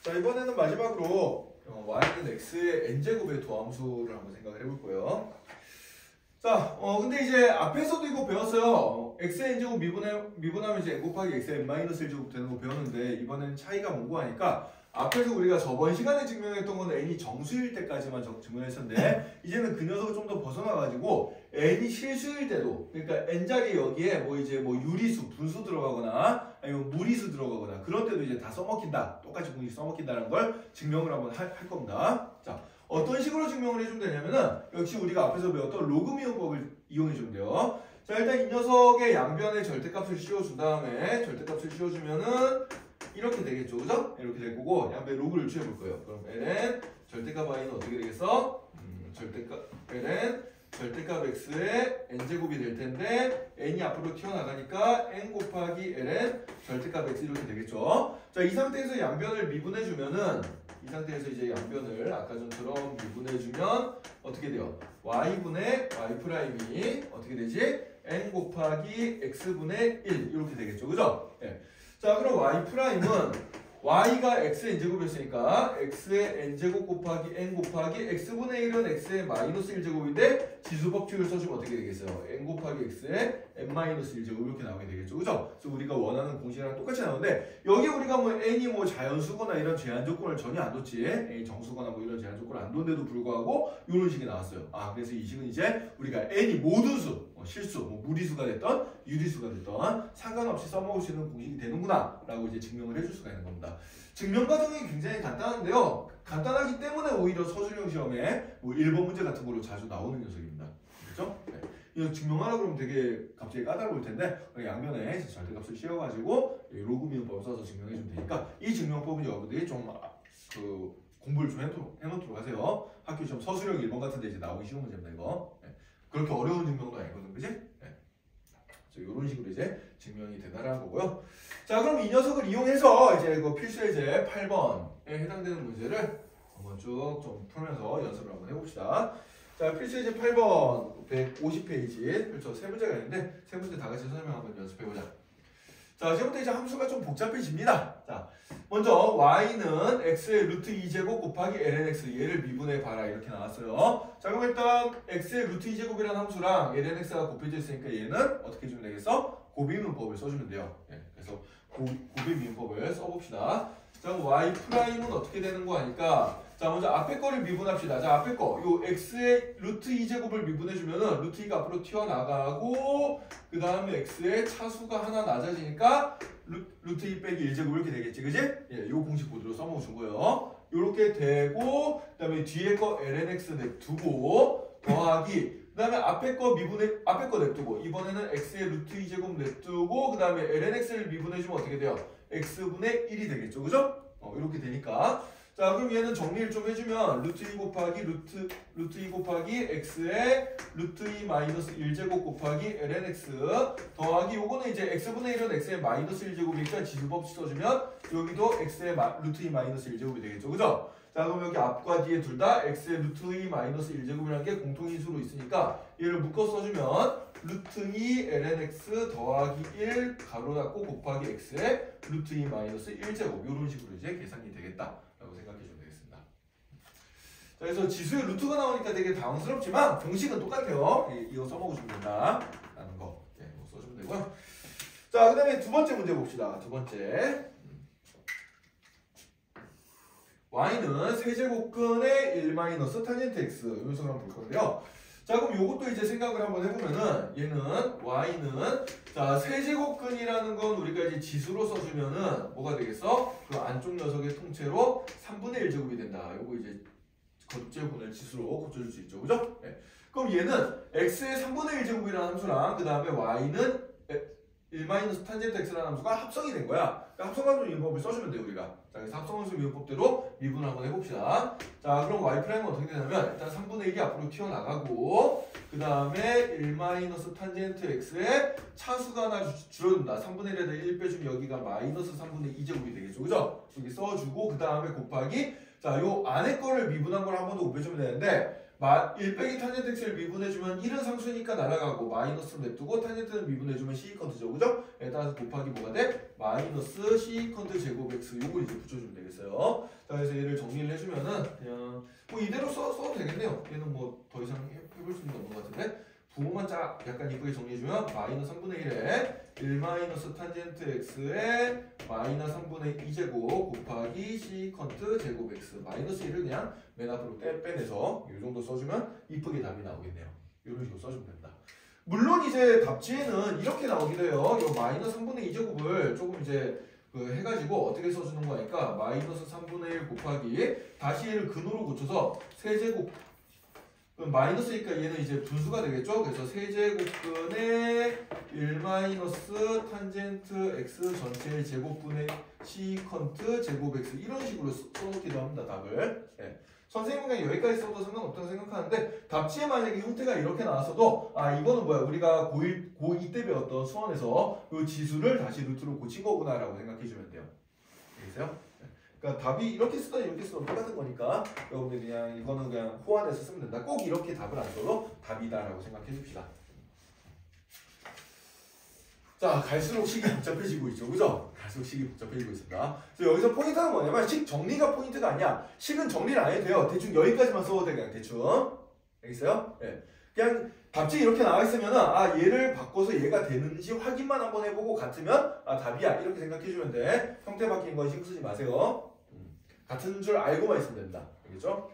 자, 이번에는 마지막으로 y는 x의 n제곱의 도함수를 한번 생각을 해볼 거예요. 자, 근데 이제 앞에서도 이거 배웠어요. x의 n제곱 미분하면 이제 n 곱하기 x의 n-1제곱 되는 거 배웠는데 이번에는 차이가 뭔고 하니까 앞에서 우리가 저번 시간에 증명했던 건 n이 정수일 때까지만 증명했었는데 이제는 그 녀석을 좀 더 벗어나가지고 n이 실수일 때도, 그러니까 n자리 여기에 뭐 이제 뭐 유리수, 분수 들어가거나 아니면 무리수 들어가거나 그런 때도 이제 다 써먹힌다. 똑같이 공식 써먹힌다는 걸 증명을 한번 할 겁니다. 자, 어떤 식으로 증명을 해주면 되냐면은 역시 우리가 앞에서 배웠던 로그 미분법을 이용해주면 돼요. 자, 일단 이 녀석의 양변에 절대값을 씌워준 다음에 절대값을 씌워주면은 이렇게 되겠죠, 그죠? 이렇게 될 거고 양변에 로그를 취해볼 거예요. 그럼 ln 절대값 y는 어떻게 되겠어? 절대값 x의 n제곱이 될 텐데 n이 앞으로 튀어나가니까 n 곱하기 ln 절대값 x 이렇게 되겠죠. 자, 이 상태에서 양변을 미분해주면은 이 상태에서 이제 양변을 아까 전처럼 미분해주면 어떻게 돼요? y분의 y' 어떻게 되지? n 곱하기 x분의 1 이렇게 되겠죠, 그죠? 예. 자, 그럼 y'은 y가 x의 n제곱이었으니까 x의 n제곱 곱하기 n 곱하기 x분의 1은 x의 마이너스 1제곱인데 지수법칙을 써주면 어떻게 되겠어요? n 곱하기 x의 n-1제곱 이렇게 나오게 되겠죠, 그죠? 그래서 우리가 원하는 공식이랑 똑같이 나오는데 여기 우리가 뭐 n이 뭐 자연수거나 이런 제한 조건을 전혀 안 뒀지, n이 정수거나 뭐 이런 제한 조건을 안 뒀는데도 불구하고 이런 식이 나왔어요. 아, 그래서 이 식은 이제 우리가 n이 모든 수, 실수, 뭐 무리수가 됐던 유리수가 됐던 상관없이 써먹을 수 있는 공식이 되는구나 라고 이제 증명을 해줄 수가 있는 겁니다. 증명 과정이 굉장히 간단한데요. 간단하기 때문에 오히려 서술형 시험에 뭐 1번 문제 같은 걸로 자주 나오는 녀석입니다. 그렇죠? 네. 이거 증명하라 그러면 되게 갑자기 까다로울 텐데 양변에 절대값을 씌워가지고 로그 미분법을 써서 증명해주면 되니까 이 증명법은 여러분들이 좀 공부를 좀 해놓도록 하세요. 학교 시험 서술형 1번 같은 데 이제 나오기 쉬운 문제입니다, 이거. 네. 그렇게 어려운 증명도 아니거든, 그지? 네. 이런 식으로 이제 증명이 되다라는 거고요. 자, 그럼 이 녀석을 이용해서 이제 그 필수 예제 8번에 해당되는 문제를 한번 쭉 좀 풀면서 연습을 한번 해봅시다. 자, 필수 예제 8번 150페이지 펼쳐 세 문제가 있는데 세 문제 다 같이 설명 한번 연습해보자. 자, 지금부터 이제 함수가 좀 복잡해집니다. 자, 먼저 y는 x의 루트 2제곱 곱하기 lnx 얘를 미분해 봐라 이렇게 나왔어요. 자, 그럼 일단 x의 루트 2제곱이라는 함수랑 lnx가 곱해져 있으니까 얘는 어떻게 해주면 되겠어? 곱비문법을 써주면 돼요. 예, 그래서 곱비문법을 써봅시다. 자, 그럼 y'은 어떻게 되는 거 하니까 자, 먼저 앞에 거를 미분합시다. 자, 앞에 거. 요 x의 루트 2제곱을 미분해주면은 루트 2가 앞으로 튀어나가고 그 다음에 x의 차수가 하나 낮아지니까 루트 2 빼기 1제곱 이렇게 되겠지, 그지? 예, 요 공식 그대로 써먹어준 거예요. 요렇게 되고 그 다음에 뒤에 거 lnx 냅두고 더하기 그 다음에 앞에 거 냅두고 이번에는 x의 루트 2제곱 냅두고 그 다음에 lnx를 미분해주면 어떻게 돼요? x분의 1이 되겠죠, 그죠? 이렇게 되니까 자, 그럼 얘는 정리를 좀 해주면 루트 2 곱하기 루트 2 곱하기 x의 루트 2 마이너스 1제곱 곱하기 lnx 더하기 요거는 이제 x분의 1은 x의 마이너스 1제곱이니까 지수법칙 써주면 여기도 x의 루트 2 마이너스 1제곱이 되겠죠, 그죠? 자, 그럼 여기 앞과 뒤에 둘 다 x의 루트 2 마이너스 1제곱이라는 게 공통인수로 있으니까 얘를 묶어 써주면 루트 2 lnx 더하기 1 가로 닫고 곱하기 x의 루트 2 마이너스 1제곱 이런 식으로 이제 계산이 되겠다 라고 생각해 주면 되겠습니다. 자, 그래서 지수의 루트가 나오니까 되게 당황스럽지만 공식은 똑같아요. 이거 써먹으시면 된다 라는 거 써주면 되고요. 자, 그 다음에 두 번째 문제 봅시다. 두 번째 y는 세제곱근의 1 마이너스 탄젠트 x 이 녀석을 한번 볼 건데요. 자, 그럼 요것도 이제 생각을 한번 해보면은 얘는 y는 자 세제곱근이라는 건 우리가 이제 지수로 써주면은 뭐가 되겠어? 그 안쪽 녀석의 통째로 3분의 1제곱이 된다. 요거 이제 겉제곱을 지수로 고쳐줄 수 있죠, 그죠? 네. 그럼 얘는 x의 3분의 1제곱이라는 함수랑 그 다음에 y는 1 마이너스 탄젠트 x라는 함수가 합성이 된 거야. 합성함수 미분법을 써주면 돼요, 우리가. 자, 그래서 합성함수 미분법대로 미분 한번 해봅시다. 자, 그럼 y'은 어떻게 되냐면 일단 3분의 1이 앞으로 튀어나가고 그 다음에 1 마이너스 탄젠트 x의 차수가 하나 줄어든다. 3분의 1에다 1 빼주면 여기가 마이너스 3분의 2제곱이 되겠죠, 그죠? 여기 써주고 그 다음에 곱하기 자, 요 안에 거를 미분한 걸 한 번 더 곱해주면 되는데 1 빼기 탄젠트 x를 미분해주면 1은 상수니까 날아가고 마이너스 냅두고 탄젠트는 미분해주면 시컨트죠. 그죠? 따라서 곱하기 뭐가 돼? 마이너스 시컨트 제곱 x 요걸 이제 붙여주면 되겠어요. 자, 그래서 얘를 정리를 해주면은 그냥 뭐 이대로 써도 되겠네요. 얘는 뭐 더 이상 해볼 수 있는 게 없는 것 같은데 부호만 쫙 약간 이쁘게 정리해주면 마이너스 3분의 1에 1 마이너스 탄젠트 x에 마이너스 3분의 2제곱 곱하기 시컨트 제곱 x 마이너스 1을 그냥 맨 앞으로 빼내서 이 정도 써주면 이쁘게 답이 나오겠네요. 이런 식으로 써주면 됩니다. 물론 이제 답지에는 이렇게 나오기도 해요. 이 마이너스 3분의 2제곱을 조금 이제 해가지고 어떻게 써주는 거니까 마이너스 3분의 1 곱하기 다시 얘를 근호로 고쳐서 세제곱 마이너스니까 얘는 이제 분수가 되겠죠. 그래서 세제곱근의 1 마이너스 탄젠트 x 전체의 제곱분의 시컨트 제곱 x 이런 식으로 써놓기도 합니다. 답을. 네. 선생님은 그냥 여기까지 써도 상관없다고 생각하는데 답지에 만약에 형태가 이렇게 나왔어도 이거는 뭐야 우리가 고2 때 배웠던 수원에서 이 지수를 다시 루트로 고친 거구나 라고 생각해주면 돼요. 알겠어요? 그러니까 답이 이렇게 쓰든 이렇게 쓰든 똑같은 거니까 여러분들 그냥 이거는 그냥 호환해서 쓰면 된다. 꼭 이렇게 답을 안 써도 답이다라고 생각해 줍시다. 자, 갈수록 식이 복잡해지고 있죠. 그죠? 갈수록 식이 복잡해지고 있습니다. 그래서 여기서 포인트는 뭐냐면 식 정리가 포인트가 아니야. 식은 정리를 안 해도 돼요. 대충 여기까지만 써도 돼. 그냥 대충. 알겠어요? 네. 그냥 답지 이렇게 나와 있으면은 얘를 바꿔서 얘가 되는지 확인만 한번 해보고 같으면 답이야 이렇게 생각해주면 돼. 형태 바뀐 건 신경 쓰지 마세요. 같은 줄 알고만 있으면 됩니다. 알겠죠?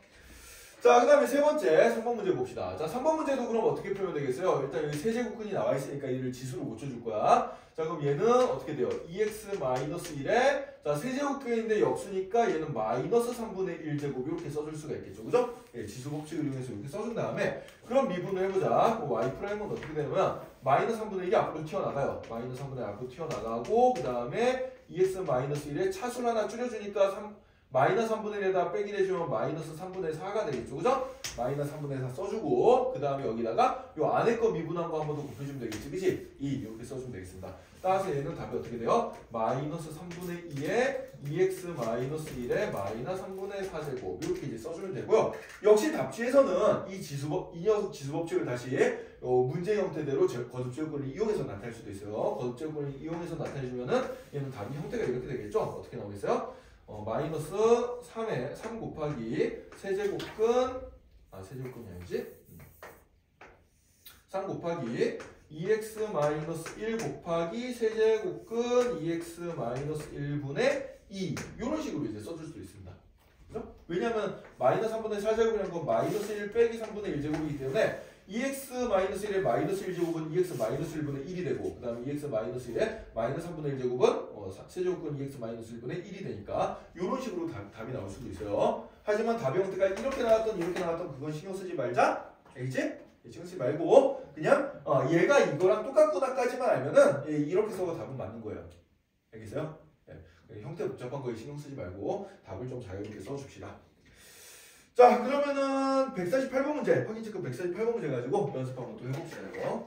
자, 그 다음에 세 번째 3번 문제 봅시다. 자, 3번 문제도 그럼 어떻게 풀면 되겠어요? 일단 여기 세제곱근이 나와 있으니까 얘를 지수로 고쳐줄 거야. 자, 그럼 얘는 어떻게 돼요? 2x-1에 자, 세제곱근인데 역수니까 얘는 마이너스 3분의 1제곱 이렇게 써줄 수가 있겠죠. 그죠? 예, 지수 법칙을 이용해서 이렇게 써준 다음에 그럼 미분을 해보자. 그럼 y''은 어떻게 되냐면 마이너스 3분의 1이 앞으로 튀어나가요. 마이너스 3분의 1 앞으로 튀어나가고 그 다음에 2x-1에 차수를 하나 줄여주니까 마이너스 3분의 1에다 빼기 해주면 마이너스 3분의 4가 되겠죠. 그죠? 마이너스 3분의 4 써주고 그 다음에 여기다가 요 안에 거 미분한 거 한 번 더 곱해주면 되겠지. 그치? 2 이렇게 써주면 되겠습니다. 따라서 얘는 답이 어떻게 돼요? 마이너스 3분의 2에 2x-1에 마이너스 3분의 4제곱 이렇게 이제 써주면 되고요. 역시 답지에서는 이 녀석 지수법칙을 다시 문제 형태대로 거듭제곱권을 이용해서 나타낼 수도 있어요. 거듭제곱권을 이용해서 나타내주면은 얘는 답이 형태가 이렇게 되겠죠? 어떻게 나오겠어요? 마이너스 3 곱하기 세제곱근 세제곱근이 아니지? 3 곱하기 2x-1 곱하기 세제곱근 2x-1분의 2 이런 식으로 이제 써줄 수도 있습니다. 그죠? 왜냐하면 마이너스 3분의 4제곱이라는 건 마이너스 1 빼기 3분의 1제곱이기 때문에 2x-1의 마이너스 1제곱은 2x-1분의 1이 되고 그 다음에 2x-1의 마이너스 3분의 1제곱은 세제곱은 2x-1분의 1이 되니까 이런 식으로 답이 나올 수도 있어요. 하지만 답의 형태가 이렇게 나왔던 그건 신경 쓰지 말자. 알겠지? 신경 쓰지 말고 그냥 얘가 이거랑 똑같구나까지만 알면은 이렇게 써도 답은 맞는 거예요. 알겠어요? 네. 형태 복잡한 거에 신경 쓰지 말고 답을 좀 자유롭게 써줍시다. 자, 그러면은 148번 문제, 확인 체크 148번 문제 가지고 연습 한번 또 해봅시다. 이거.